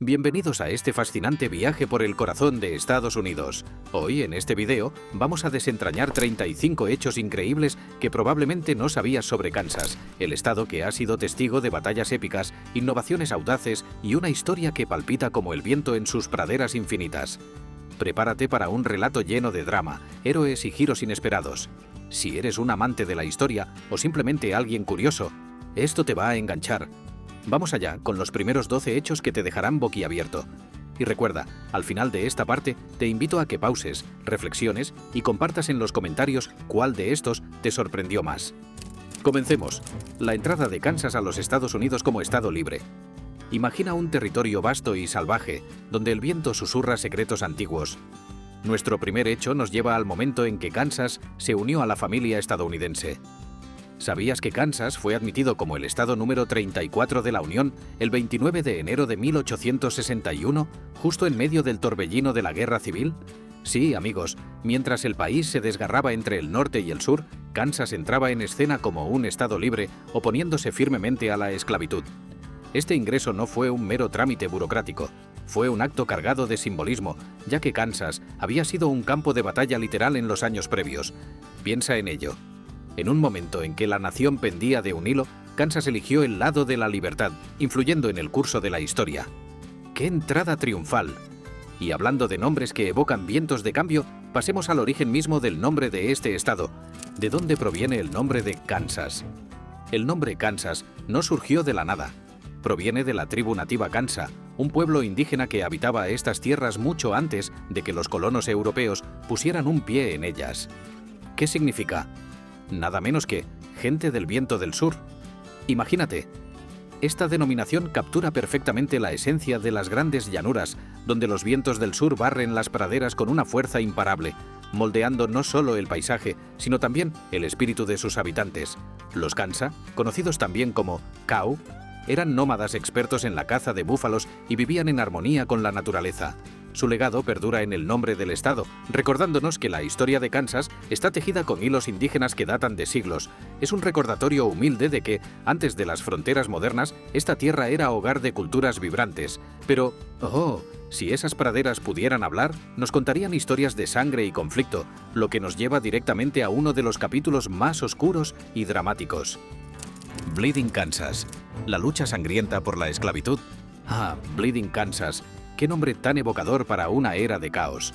Bienvenidos a este fascinante viaje por el corazón de Estados Unidos. Hoy, en este video, vamos a desentrañar 35 hechos increíbles que probablemente no sabías sobre Kansas, el estado que ha sido testigo de batallas épicas, innovaciones audaces y una historia que palpita como el viento en sus praderas infinitas. Prepárate para un relato lleno de drama, héroes y giros inesperados. Si eres un amante de la historia o simplemente alguien curioso, esto te va a enganchar. Vamos allá con los primeros 12 hechos que te dejarán boquiabierto. Y recuerda, al final de esta parte te invito a que pauses, reflexiones y compartas en los comentarios cuál de estos te sorprendió más. Comencemos. La entrada de Kansas a los Estados Unidos como estado libre. Imagina un territorio vasto y salvaje, donde el viento susurra secretos antiguos. Nuestro primer hecho nos lleva al momento en que Kansas se unió a la familia estadounidense. ¿Sabías que Kansas fue admitido como el estado número 34 de la Unión el 29 de enero de 1861, justo en medio del torbellino de la Guerra Civil? Sí, amigos, mientras el país se desgarraba entre el norte y el sur, Kansas entraba en escena como un estado libre, oponiéndose firmemente a la esclavitud. Este ingreso no fue un mero trámite burocrático, fue un acto cargado de simbolismo, ya que Kansas había sido un campo de batalla literal en los años previos. Piensa en ello. En un momento en que la nación pendía de un hilo, Kansas eligió el lado de la libertad, influyendo en el curso de la historia. ¡Qué entrada triunfal! Y hablando de nombres que evocan vientos de cambio, pasemos al origen mismo del nombre de este estado. ¿De dónde proviene el nombre de Kansas? El nombre Kansas no surgió de la nada. Proviene de la tribu nativa Kansa, un pueblo indígena que habitaba estas tierras mucho antes de que los colonos europeos pusieran un pie en ellas. ¿Qué significa? Nada menos que gente del viento del sur. Imagínate, esta denominación captura perfectamente la esencia de las grandes llanuras, donde los vientos del sur barren las praderas con una fuerza imparable, moldeando no solo el paisaje, sino también el espíritu de sus habitantes. Los Kansa, conocidos también como Cow, eran nómadas expertos en la caza de búfalos y vivían en armonía con la naturaleza. Su legado perdura en el nombre del estado, recordándonos que la historia de Kansas está tejida con hilos indígenas que datan de siglos. Es un recordatorio humilde de que, antes de las fronteras modernas, esta tierra era hogar de culturas vibrantes. Pero, si esas praderas pudieran hablar, nos contarían historias de sangre y conflicto, lo que nos lleva directamente a uno de los capítulos más oscuros y dramáticos. Bleeding Kansas, la lucha sangrienta por la esclavitud. Bleeding Kansas. ¡Qué nombre tan evocador para una era de caos!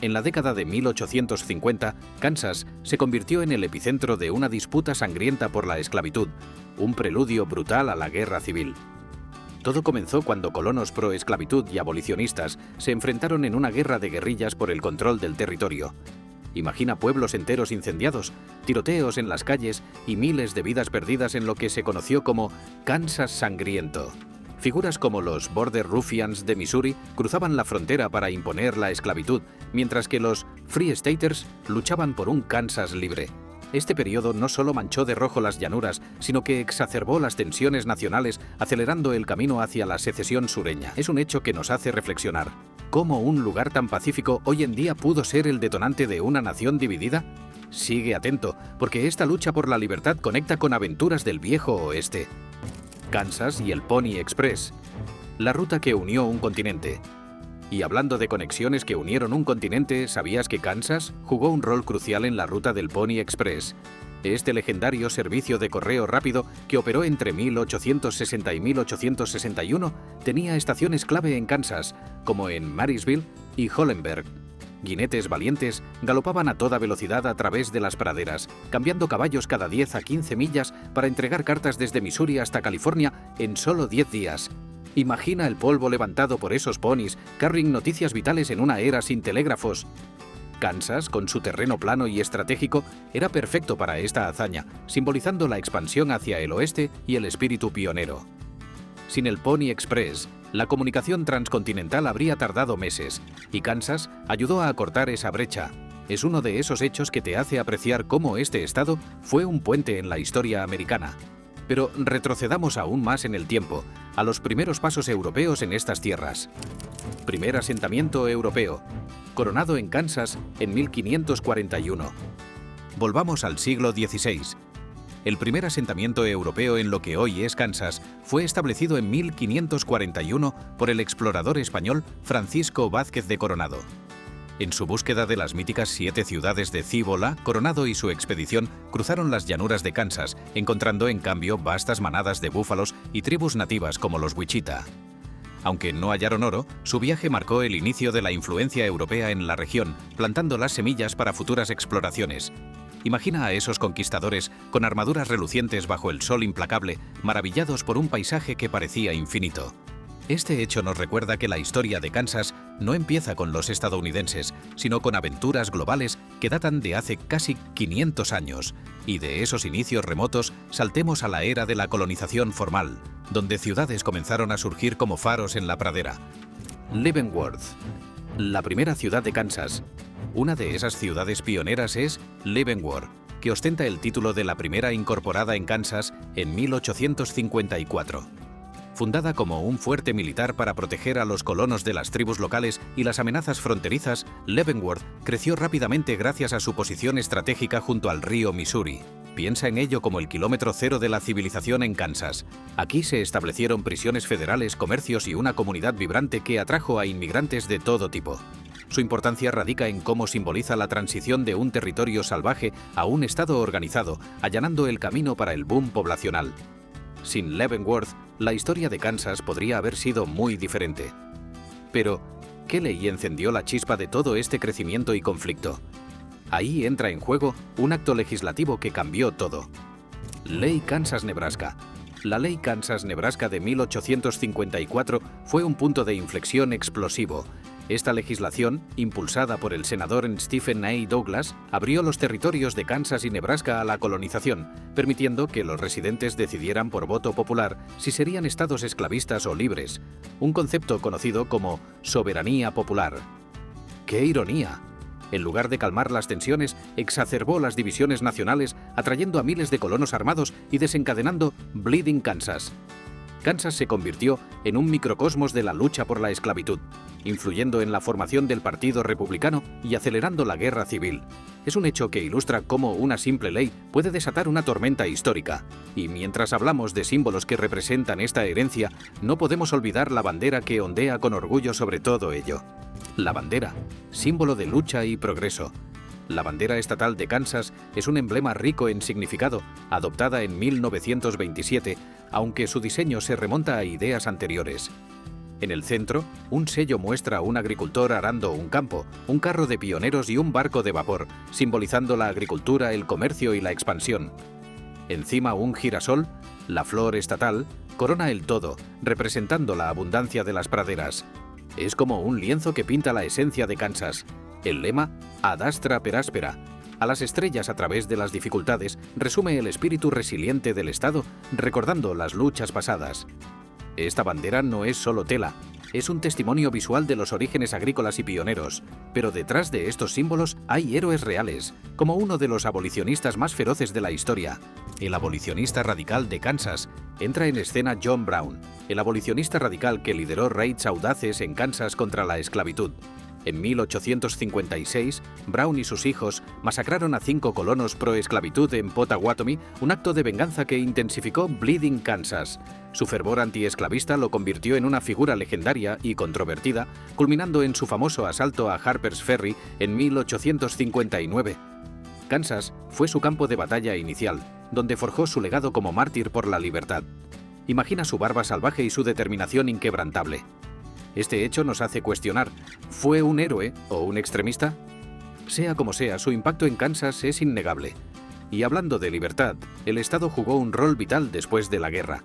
En la década de 1850, Kansas se convirtió en el epicentro de una disputa sangrienta por la esclavitud, un preludio brutal a la Guerra Civil. Todo comenzó cuando colonos pro-esclavitud y abolicionistas se enfrentaron en una guerra de guerrillas por el control del territorio. Imagina pueblos enteros incendiados, tiroteos en las calles y miles de vidas perdidas en lo que se conoció como Kansas sangriento. Figuras como los Border Ruffians de Missouri cruzaban la frontera para imponer la esclavitud, mientras que los Free Staters luchaban por un Kansas libre. Este periodo no solo manchó de rojo las llanuras, sino que exacerbó las tensiones nacionales, acelerando el camino hacia la secesión sureña. Es un hecho que nos hace reflexionar. ¿Cómo un lugar tan pacífico hoy en día pudo ser el detonante de una nación dividida? Sigue atento, porque esta lucha por la libertad conecta con aventuras del viejo oeste. Kansas y el Pony Express, la ruta que unió un continente. Y hablando de conexiones que unieron un continente, ¿sabías que Kansas jugó un rol crucial en la ruta del Pony Express? Este legendario servicio de correo rápido, que operó entre 1860 y 1861, tenía estaciones clave en Kansas, como en Marysville y Hollenberg. Jinetes valientes galopaban a toda velocidad a través de las praderas, cambiando caballos cada 10 a 15 millas para entregar cartas desde Missouri hasta California en solo 10 días. Imagina el polvo levantado por esos ponis, carrying noticias vitales en una era sin telégrafos. Kansas, con su terreno plano y estratégico, era perfecto para esta hazaña, simbolizando la expansión hacia el oeste y el espíritu pionero. Sin el Pony Express, la comunicación transcontinental habría tardado meses, y Kansas ayudó a acortar esa brecha. Es uno de esos hechos que te hace apreciar cómo este estado fue un puente en la historia americana. Pero retrocedamos aún más en el tiempo, a los primeros pasos europeos en estas tierras. Primer asentamiento europeo, coronado en Kansas en 1541. Volvamos al siglo XVI. el primer asentamiento europeo en lo que hoy es Kansas fue establecido en 1541 por el explorador español Francisco Vázquez de Coronado. En su búsqueda de las míticas 7 ciudades de Cíbola, Coronado y su expedición cruzaron las llanuras de Kansas, encontrando en cambio vastas manadas de búfalos y tribus nativas como los Wichita. Aunque no hallaron oro, su viaje marcó el inicio de la influencia europea en la región, plantando las semillas para futuras exploraciones. Imagina a esos conquistadores con armaduras relucientes bajo el sol implacable, maravillados por un paisaje que parecía infinito. Este hecho nos recuerda que la historia de Kansas no empieza con los estadounidenses, sino con aventuras globales que datan de hace casi 500 años. Y de esos inicios remotos saltemos a la era de la colonización formal, donde ciudades comenzaron a surgir como faros en la pradera. Leavenworth, la primera ciudad de Kansas. Una de esas ciudades pioneras es Leavenworth, que ostenta el título de la primera incorporada en Kansas en 1854. Fundada como un fuerte militar para proteger a los colonos de las tribus locales y las amenazas fronterizas, Leavenworth creció rápidamente gracias a su posición estratégica junto al río Missouri. Piensa en ello como el kilómetro cero de la civilización en Kansas. Aquí se establecieron prisiones federales, comercios y una comunidad vibrante que atrajo a inmigrantes de todo tipo. Su importancia radica en cómo simboliza la transición de un territorio salvaje a un estado organizado, allanando el camino para el boom poblacional. Sin Leavenworth, la historia de Kansas podría haber sido muy diferente. Pero, ¿qué ley encendió la chispa de todo este crecimiento y conflicto? Ahí entra en juego un acto legislativo que cambió todo. Ley Kansas-Nebraska. La Ley Kansas-Nebraska de 1854 fue un punto de inflexión explosivo. Esta legislación, impulsada por el senador Stephen A. Douglas, abrió los territorios de Kansas y Nebraska a la colonización, permitiendo que los residentes decidieran por voto popular si serían estados esclavistas o libres, un concepto conocido como soberanía popular. ¡Qué ironía! En lugar de calmar las tensiones, exacerbó las divisiones nacionales, atrayendo a miles de colonos armados y desencadenando Bleeding Kansas. Kansas se convirtió en un microcosmos de la lucha por la esclavitud, influyendo en la formación del Partido Republicano y acelerando la guerra civil. Es un hecho que ilustra cómo una simple ley puede desatar una tormenta histórica. Y mientras hablamos de símbolos que representan esta herencia, no podemos olvidar la bandera que ondea con orgullo sobre todo ello. La bandera, símbolo de lucha y progreso. La bandera estatal de Kansas es un emblema rico en significado, adoptada en 1927, aunque su diseño se remonta a ideas anteriores. En el centro, un sello muestra a un agricultor arando un campo, un carro de pioneros y un barco de vapor, simbolizando la agricultura, el comercio y la expansión. Encima, un girasol, la flor estatal, corona el todo, representando la abundancia de las praderas. Es como un lienzo que pinta la esencia de Kansas. El lema, Ad astra per aspera, a las estrellas a través de las dificultades, resume el espíritu resiliente del Estado, recordando las luchas pasadas. Esta bandera no es solo tela, es un testimonio visual de los orígenes agrícolas y pioneros, pero detrás de estos símbolos hay héroes reales, como uno de los abolicionistas más feroces de la historia. El abolicionista radical de Kansas. Entra en escena John Brown, el abolicionista radical que lideró raids audaces en Kansas contra la esclavitud. En 1856, Brown y sus hijos masacraron a 5 colonos pro-esclavitud en Pottawatomie, un acto de venganza que intensificó Bleeding Kansas. Su fervor antiesclavista lo convirtió en una figura legendaria y controvertida, culminando en su famoso asalto a Harper's Ferry en 1859. Kansas fue su campo de batalla inicial, donde forjó su legado como mártir por la libertad. Imagina su barba salvaje y su determinación inquebrantable. Este hecho nos hace cuestionar, ¿fue un héroe o un extremista? Sea como sea, su impacto en Kansas es innegable. Y hablando de libertad, el Estado jugó un rol vital después de la guerra.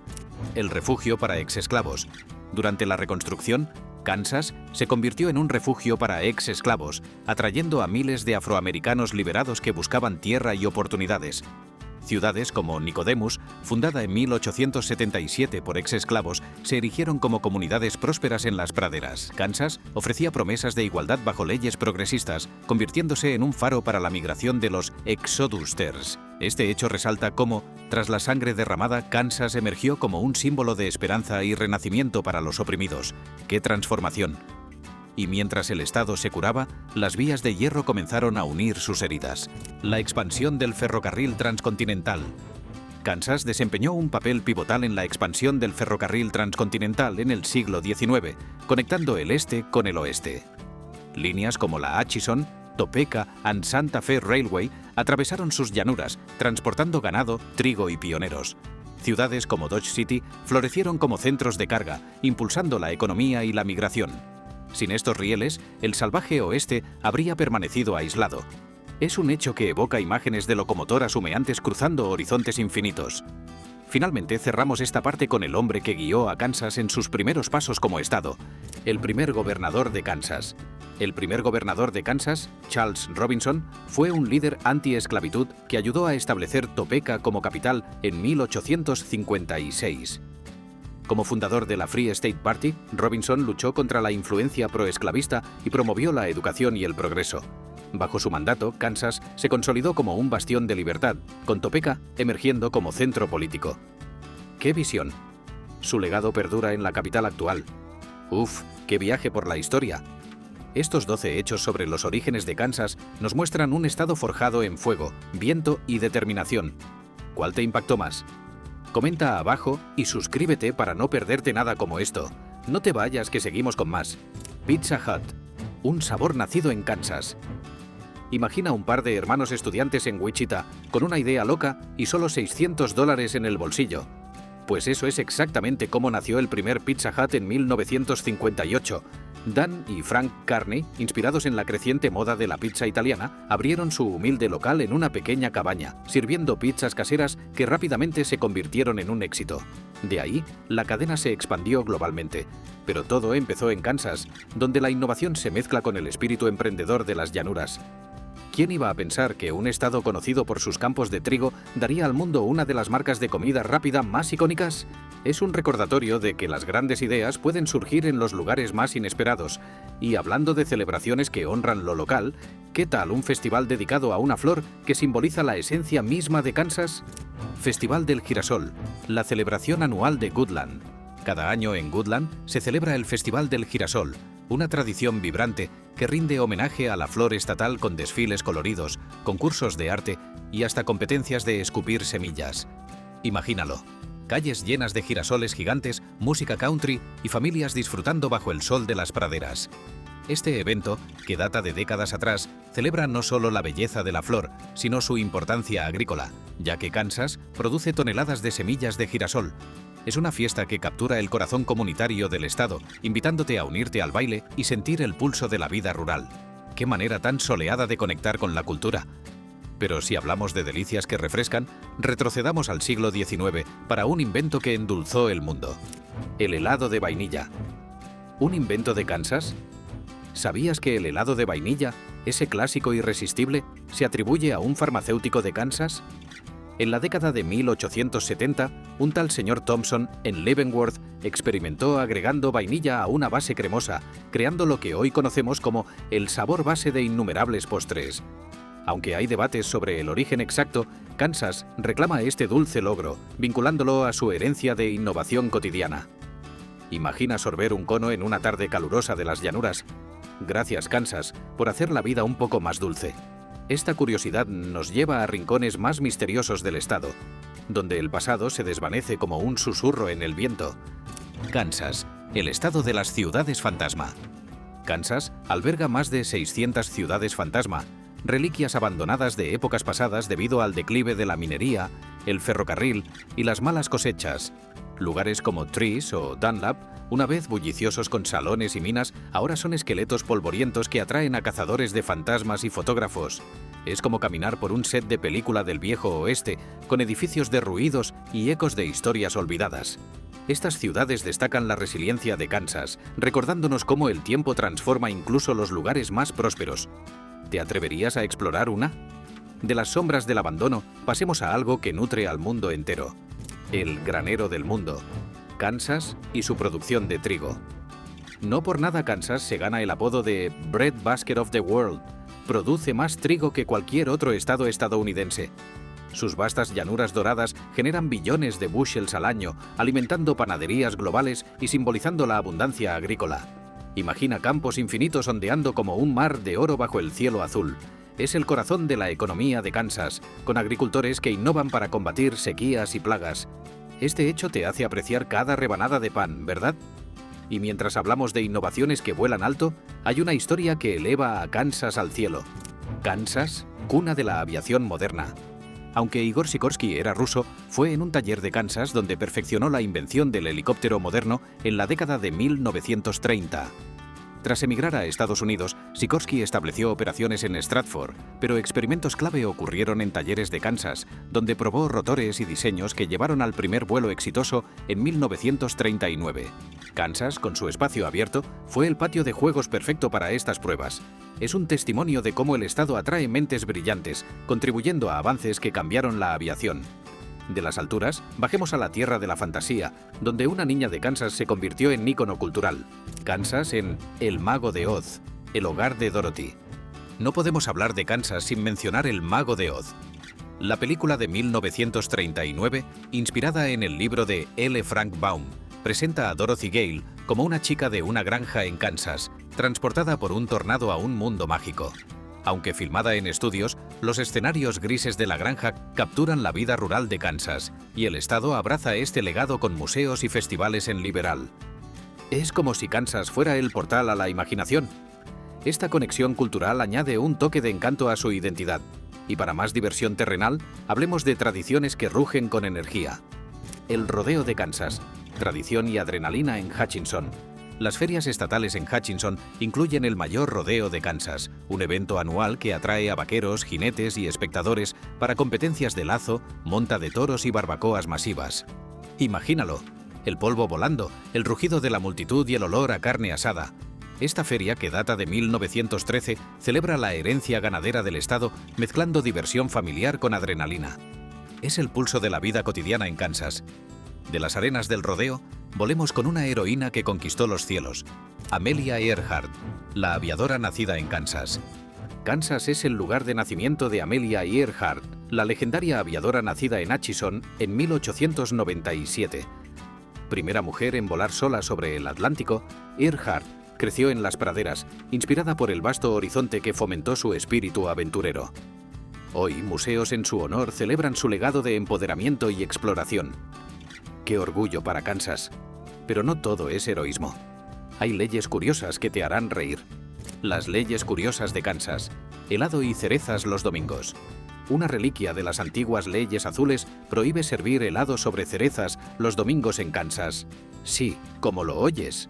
El refugio para exesclavos. Durante la reconstrucción, Kansas se convirtió en un refugio para exesclavos, atrayendo a miles de afroamericanos liberados que buscaban tierra y oportunidades. Ciudades como Nicodemus, fundada en 1877 por exesclavos, se erigieron como comunidades prósperas en las praderas. Kansas ofrecía promesas de igualdad bajo leyes progresistas, convirtiéndose en un faro para la migración de los Exodusters. Este hecho resalta cómo, tras la sangre derramada, Kansas emergió como un símbolo de esperanza y renacimiento para los oprimidos. ¡Qué transformación! Y mientras el Estado se curaba, las vías de hierro comenzaron a unir sus heridas. La expansión del ferrocarril transcontinental. Kansas desempeñó un papel pivotal en la expansión del ferrocarril transcontinental en el siglo XIX, conectando el este con el oeste. Líneas como la Atchison, Topeka and Santa Fe Railway atravesaron sus llanuras, transportando ganado, trigo y pioneros. Ciudades como Dodge City florecieron como centros de carga, impulsando la economía y la migración. Sin estos rieles, el salvaje oeste habría permanecido aislado. Es un hecho que evoca imágenes de locomotoras humeantes cruzando horizontes infinitos. Finalmente cerramos esta parte con el hombre que guió a Kansas en sus primeros pasos como estado, el primer gobernador de Kansas. El primer gobernador de Kansas, Charles Robinson, fue un líder anti-esclavitud que ayudó a establecer Topeka como capital en 1856. Como fundador de la Free State Party, Robinson luchó contra la influencia proesclavista y promovió la educación y el progreso. Bajo su mandato, Kansas se consolidó como un bastión de libertad, con Topeka emergiendo como centro político. ¡Qué visión! Su legado perdura en la capital actual. ¡Uf! ¡Qué viaje por la historia! Estos 12 hechos sobre los orígenes de Kansas nos muestran un estado forjado en fuego, viento y determinación. ¿Cuál te impactó más? Comenta abajo y suscríbete para no perderte nada como esto. No te vayas, que seguimos con más. Pizza Hut, un sabor nacido en Kansas. Imagina un par de hermanos estudiantes en Wichita, con una idea loca y solo $600 en el bolsillo. Pues eso es exactamente cómo nació el primer Pizza Hut en 1958. Dan y Frank Carney, inspirados en la creciente moda de la pizza italiana, abrieron su humilde local en una pequeña cabaña, sirviendo pizzas caseras que rápidamente se convirtieron en un éxito. De ahí, la cadena se expandió globalmente. Pero todo empezó en Kansas, donde la innovación se mezcla con el espíritu emprendedor de las llanuras. ¿Quién iba a pensar que un estado conocido por sus campos de trigo daría al mundo una de las marcas de comida rápida más icónicas? Es un recordatorio de que las grandes ideas pueden surgir en los lugares más inesperados. Y hablando de celebraciones que honran lo local, ¿qué tal un festival dedicado a una flor que simboliza la esencia misma de Kansas? Festival del Girasol, la celebración anual de Goodland. Cada año en Goodland se celebra el Festival del Girasol, una tradición vibrante que rinde homenaje a la flor estatal con desfiles coloridos, concursos de arte y hasta competencias de escupir semillas. Imagínalo, calles llenas de girasoles gigantes, música country y familias disfrutando bajo el sol de las praderas. Este evento, que data de décadas atrás, celebra no solo la belleza de la flor, sino su importancia agrícola, ya que Kansas produce toneladas de semillas de girasol. Es una fiesta que captura el corazón comunitario del estado, invitándote a unirte al baile y sentir el pulso de la vida rural. ¡Qué manera tan soleada de conectar con la cultura! Pero si hablamos de delicias que refrescan, retrocedamos al siglo XIX para un invento que endulzó el mundo. El helado de vainilla. ¿Un invento de Kansas? ¿Sabías que el helado de vainilla, ese clásico irresistible, se atribuye a un farmacéutico de Kansas? En la década de 1870, un tal señor Thompson, en Leavenworth, experimentó agregando vainilla a una base cremosa, creando lo que hoy conocemos como el sabor base de innumerables postres. Aunque hay debates sobre el origen exacto, Kansas reclama este dulce logro, vinculándolo a su herencia de innovación cotidiana. Imagina sorber un cono en una tarde calurosa de las llanuras. Gracias, Kansas, por hacer la vida un poco más dulce. Esta curiosidad nos lleva a rincones más misteriosos del estado, donde el pasado se desvanece como un susurro en el viento. Kansas, el estado de las ciudades fantasma. Kansas alberga más de 600 ciudades fantasma, reliquias abandonadas de épocas pasadas debido al declive de la minería, el ferrocarril y las malas cosechas. Lugares como Trees o Dunlap, una vez bulliciosos con salones y minas, ahora son esqueletos polvorientos que atraen a cazadores de fantasmas y fotógrafos. Es como caminar por un set de película del viejo oeste, con edificios derruidos y ecos de historias olvidadas. Estas ciudades destacan la resiliencia de Kansas, recordándonos cómo el tiempo transforma incluso los lugares más prósperos. ¿Te atreverías a explorar una? De las sombras del abandono, pasemos a algo que nutre al mundo entero. El granero del mundo, Kansas y su producción de trigo. No por nada Kansas se gana el apodo de Bread Basket of the World. Produce más trigo que cualquier otro estado estadounidense. Sus vastas llanuras doradas generan billones de bushels al año, alimentando panaderías globales y simbolizando la abundancia agrícola. Imagina campos infinitos ondeando como un mar de oro bajo el cielo azul. Es el corazón de la economía de Kansas, con agricultores que innovan para combatir sequías y plagas. Este hecho te hace apreciar cada rebanada de pan, ¿verdad? Y mientras hablamos de innovaciones que vuelan alto, hay una historia que eleva a Kansas al cielo. Kansas, cuna de la aviación moderna. Aunque Igor Sikorsky era ruso, fue en un taller de Kansas donde perfeccionó la invención del helicóptero moderno en la década de 1930. Tras emigrar a Estados Unidos, Sikorsky estableció operaciones en Stratford, pero experimentos clave ocurrieron en talleres de Kansas, donde probó rotores y diseños que llevaron al primer vuelo exitoso en 1939. Kansas, con su espacio abierto, fue el patio de juegos perfecto para estas pruebas. Es un testimonio de cómo el Estado atrae mentes brillantes, contribuyendo a avances que cambiaron la aviación. De las alturas, bajemos a la tierra de la fantasía, donde una niña de Kansas se convirtió en ícono cultural. Kansas en El Mago de Oz, el hogar de Dorothy. No podemos hablar de Kansas sin mencionar El Mago de Oz. La película de 1939, inspirada en el libro de L. Frank Baum, presenta a Dorothy Gale como una chica de una granja en Kansas, transportada por un tornado a un mundo mágico. Aunque filmada en estudios, los escenarios grises de la granja capturan la vida rural de Kansas, y el Estado abraza este legado con museos y festivales en Liberal. Es como si Kansas fuera el portal a la imaginación. Esta conexión cultural añade un toque de encanto a su identidad. Y para más diversión terrenal, hablemos de tradiciones que rugen con energía. El rodeo de Kansas, tradición y adrenalina en Hutchinson. Las ferias estatales en Hutchinson incluyen el mayor rodeo de Kansas, un evento anual que atrae a vaqueros, jinetes y espectadores para competencias de lazo, monta de toros y barbacoas masivas. Imagínalo, el polvo volando, el rugido de la multitud y el olor a carne asada. Esta feria, que data de 1913, celebra la herencia ganadera del Estado, mezclando diversión familiar con adrenalina. Es el pulso de la vida cotidiana en Kansas. De las arenas del rodeo, volemos con una heroína que conquistó los cielos, Amelia Earhart, la aviadora nacida en Kansas. Kansas es el lugar de nacimiento de Amelia Earhart, la legendaria aviadora nacida en Atchison en 1897. Primera mujer en volar sola sobre el Atlántico, Earhart creció en las praderas, inspirada por el vasto horizonte que fomentó su espíritu aventurero. Hoy, museos en su honor celebran su legado de empoderamiento y exploración. ¡Qué orgullo para Kansas! Pero no todo es heroísmo. Hay leyes curiosas que te harán reír. Las leyes curiosas de Kansas. Helado y cerezas los domingos. Una reliquia de las antiguas leyes azules prohíbe servir helado sobre cerezas los domingos en Kansas. Sí, como lo oyes.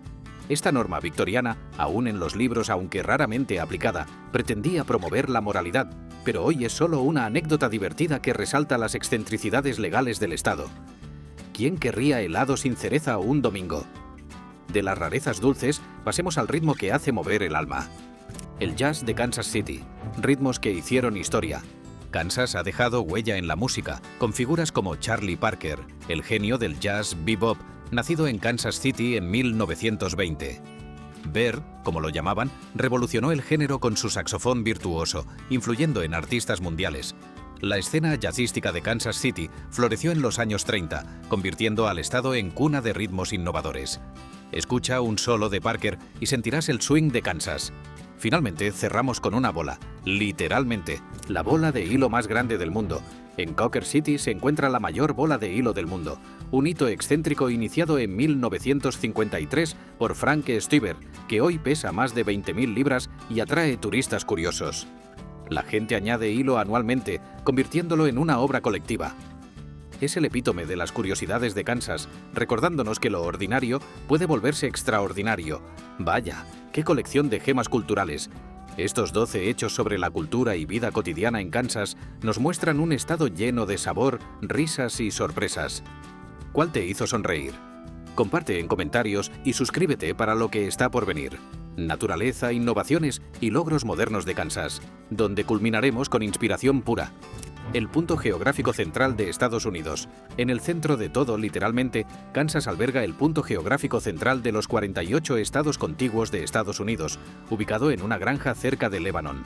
Esta norma victoriana, aún en los libros aunque raramente aplicada, pretendía promover la moralidad, pero hoy es solo una anécdota divertida que resalta las excentricidades legales del Estado. ¿Quién querría helado sin cereza un domingo? De las rarezas dulces, pasemos al ritmo que hace mover el alma. El jazz de Kansas City, ritmos que hicieron historia. Kansas ha dejado huella en la música, con figuras como Charlie Parker, el genio del jazz bebop, nacido en Kansas City en 1920. Bear, como lo llamaban, revolucionó el género con su saxofón virtuoso, influyendo en artistas mundiales. La escena jazzística de Kansas City floreció en los años 30, convirtiendo al estado en cuna de ritmos innovadores. Escucha un solo de Parker y sentirás el swing de Kansas. Finalmente, cerramos con una bola, literalmente, la bola de hilo más grande del mundo. En Cawker City se encuentra la mayor bola de hilo del mundo, un hito excéntrico iniciado en 1953 por Frank Stuever, que hoy pesa más de 20.000 libras y atrae turistas curiosos. La gente añade hilo anualmente, convirtiéndolo en una obra colectiva. Es el epítome de las curiosidades de Kansas, recordándonos que lo ordinario puede volverse extraordinario. Vaya, qué colección de gemas culturales. Estos 12 hechos sobre la cultura y vida cotidiana en Kansas nos muestran un estado lleno de sabor, risas y sorpresas. ¿Cuál te hizo sonreír? Comparte en comentarios y suscríbete para lo que está por venir. Naturaleza, innovaciones y logros modernos de Kansas, donde culminaremos con inspiración pura. El punto geográfico central de Estados Unidos. En el centro de todo, literalmente, Kansas alberga el punto geográfico central de los 48 estados contiguos de Estados Unidos, ubicado en una granja cerca de Lebanon.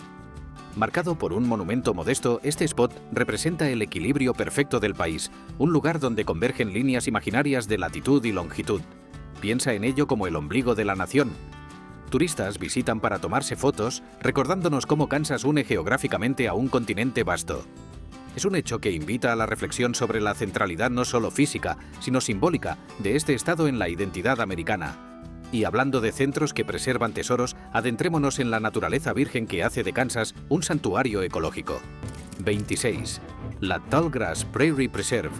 Marcado por un monumento modesto, este spot representa el equilibrio perfecto del país, un lugar donde convergen líneas imaginarias de latitud y longitud. Piensa en ello como el ombligo de la nación. Turistas visitan para tomarse fotos, recordándonos cómo Kansas une geográficamente a un continente vasto. Es un hecho que invita a la reflexión sobre la centralidad no solo física, sino simbólica de este estado en la identidad americana. Y hablando de centros que preservan tesoros, adentrémonos en la naturaleza virgen que hace de Kansas un santuario ecológico. 26. La Tallgrass Prairie Preserve,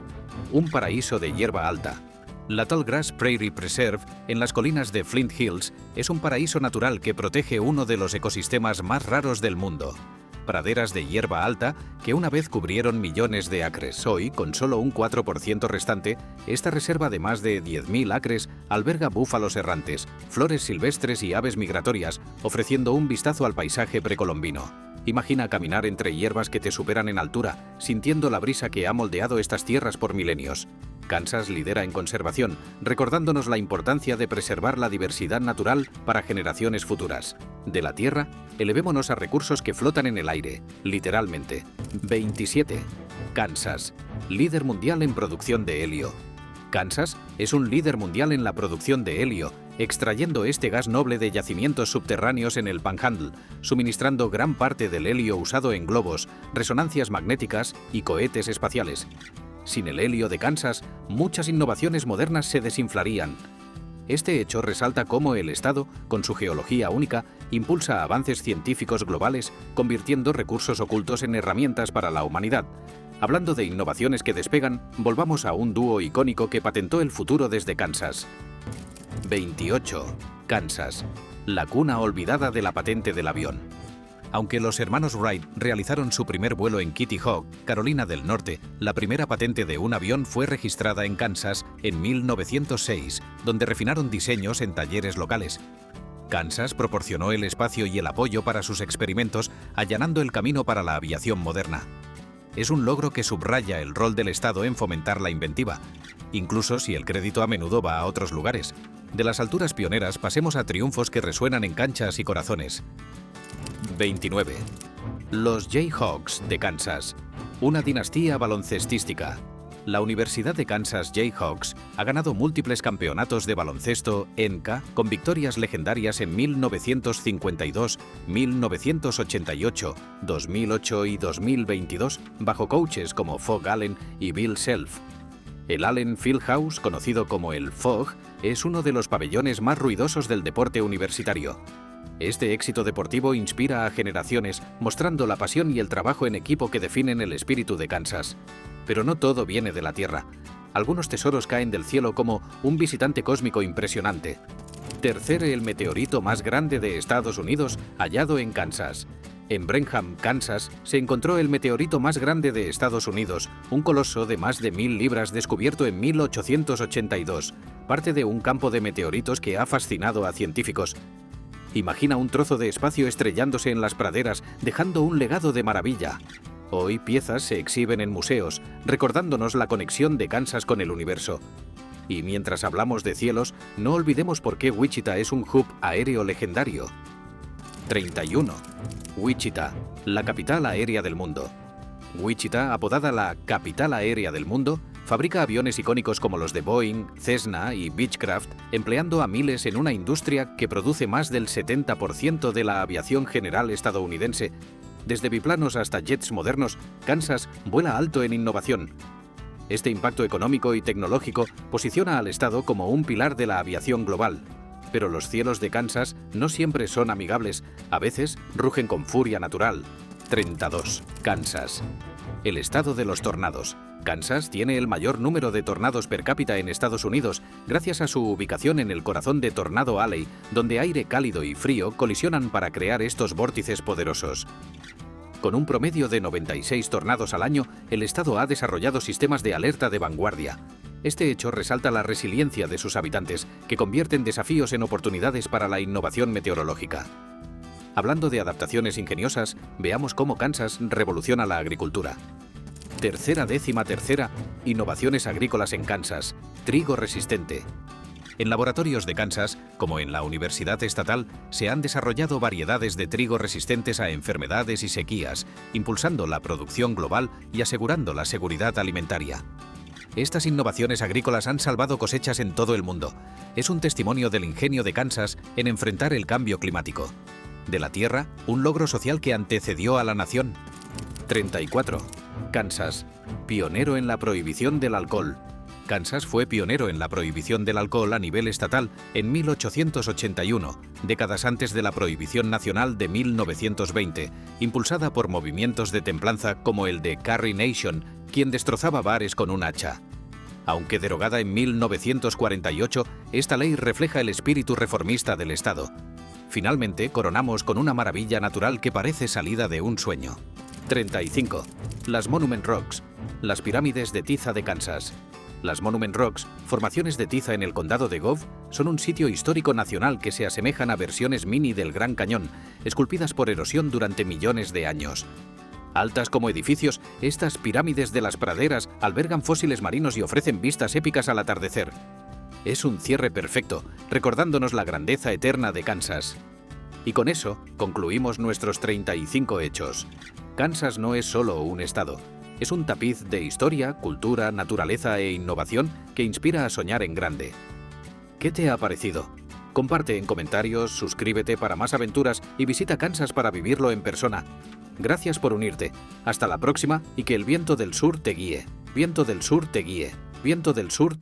un paraíso de hierba alta. La Tallgrass Prairie Preserve, en las colinas de Flint Hills, es un paraíso natural que protege uno de los ecosistemas más raros del mundo. Praderas de hierba alta que una vez cubrieron millones de acres. Hoy, con solo un 4% restante, esta reserva de más de 10.000 acres alberga búfalos errantes, flores silvestres y aves migratorias, ofreciendo un vistazo al paisaje precolombino. Imagina caminar entre hierbas que te superan en altura, sintiendo la brisa que ha moldeado estas tierras por milenios. Kansas lidera en conservación, recordándonos la importancia de preservar la diversidad natural para generaciones futuras. De la tierra, elevémonos a recursos que flotan en el aire, literalmente. 27. Kansas, líder mundial en producción de helio. Kansas es un líder mundial en la producción de helio, extrayendo este gas noble de yacimientos subterráneos en el Panhandle, suministrando gran parte del helio usado en globos, resonancias magnéticas y cohetes espaciales. Sin el helio de Kansas, muchas innovaciones modernas se desinflarían. Este hecho resalta cómo el Estado, con su geología única, impulsa avances científicos globales, convirtiendo recursos ocultos en herramientas para la humanidad. Hablando de innovaciones que despegan, volvamos a un dúo icónico que patentó el futuro desde Kansas. 28. Kansas, la cuna olvidada de la patente del avión. Aunque los hermanos Wright realizaron su primer vuelo en Kitty Hawk, Carolina del Norte, la primera patente de un avión fue registrada en Kansas en 1906, donde refinaron diseños en talleres locales. Kansas proporcionó el espacio y el apoyo para sus experimentos, allanando el camino para la aviación moderna. Es un logro que subraya el rol del Estado en fomentar la inventiva, incluso si el crédito a menudo va a otros lugares. De las alturas pioneras pasemos a triunfos que resuenan en canchas y corazones. 29. Los Jayhawks de Kansas, una dinastía baloncestística. La Universidad de Kansas Jayhawks ha ganado múltiples campeonatos de baloncesto ENCA con victorias legendarias en 1952, 1988, 2008 y 2022 bajo coaches como Phog Allen y Bill Self. El Allen Fieldhouse, conocido como el Phog, es uno de los pabellones más ruidosos del deporte universitario. Este éxito deportivo inspira a generaciones, mostrando la pasión y el trabajo en equipo que definen el espíritu de Kansas. Pero no todo viene de la Tierra. Algunos tesoros caen del cielo como un visitante cósmico impresionante. Tercer, el meteorito más grande de Estados Unidos, hallado en Kansas. En Brenham, Kansas, se encontró el meteorito más grande de Estados Unidos, un coloso de más de 1000 libras descubierto en 1882, parte de un campo de meteoritos que ha fascinado a científicos. Imagina un trozo de espacio estrellándose en las praderas, dejando un legado de maravilla. Hoy piezas se exhiben en museos, recordándonos la conexión de Kansas con el universo. Y mientras hablamos de cielos, no olvidemos por qué Wichita es un hub aéreo legendario. 31. Wichita, la capital aérea del mundo. Wichita, apodada la capital aérea del mundo, fabrica aviones icónicos como los de Boeing, Cessna y Beechcraft, empleando a miles en una industria que produce más del 70% de la aviación general estadounidense. Desde biplanos hasta jets modernos, Kansas vuela alto en innovación. Este impacto económico y tecnológico posiciona al Estado como un pilar de la aviación global. Pero los cielos de Kansas no siempre son amigables, a veces rugen con furia natural. 32. Kansas, el estado de los tornados. Kansas tiene el mayor número de tornados per cápita en Estados Unidos, gracias a su ubicación en el corazón de Tornado Alley, donde aire cálido y frío colisionan para crear estos vórtices poderosos. Con un promedio de 96 tornados al año, el estado ha desarrollado sistemas de alerta de vanguardia. Este hecho resalta la resiliencia de sus habitantes, que convierten desafíos en oportunidades para la innovación meteorológica. Hablando de adaptaciones ingeniosas, veamos cómo Kansas revoluciona la agricultura. Tercera, innovaciones agrícolas en Kansas. Trigo resistente. En laboratorios de Kansas, como en la Universidad Estatal, se han desarrollado variedades de trigo resistentes a enfermedades y sequías, impulsando la producción global y asegurando la seguridad alimentaria. Estas innovaciones agrícolas han salvado cosechas en todo el mundo. Es un testimonio del ingenio de Kansas en enfrentar el cambio climático. De la tierra, un logro social que antecedió a la nación. 34. Kansas, pionero en la prohibición del alcohol. Kansas fue pionero en la prohibición del alcohol a nivel estatal en 1881, décadas antes de la prohibición nacional de 1920, impulsada por movimientos de templanza como el de Carrie Nation, quien destrozaba bares con un hacha. Aunque derogada en 1948, esta ley refleja el espíritu reformista del Estado. Finalmente, coronamos con una maravilla natural que parece salida de un sueño. 35. Las Monument Rocks, las pirámides de tiza de Kansas. Las Monument Rocks, formaciones de tiza en el condado de Gove, son un sitio histórico nacional que se asemejan a versiones mini del Gran Cañón, esculpidas por erosión durante millones de años. Altas como edificios, estas pirámides de las praderas albergan fósiles marinos y ofrecen vistas épicas al atardecer. Es un cierre perfecto, recordándonos la grandeza eterna de Kansas. Y con eso concluimos nuestros 35 hechos. Kansas no es solo un estado. Es un tapiz de historia, cultura, naturaleza e innovación que inspira a soñar en grande. ¿Qué te ha parecido? Comparte en comentarios, suscríbete para más aventuras y visita Kansas para vivirlo en persona. Gracias por unirte. Hasta la próxima y que el viento del sur te guíe. Viento del sur te guíe. Viento del sur te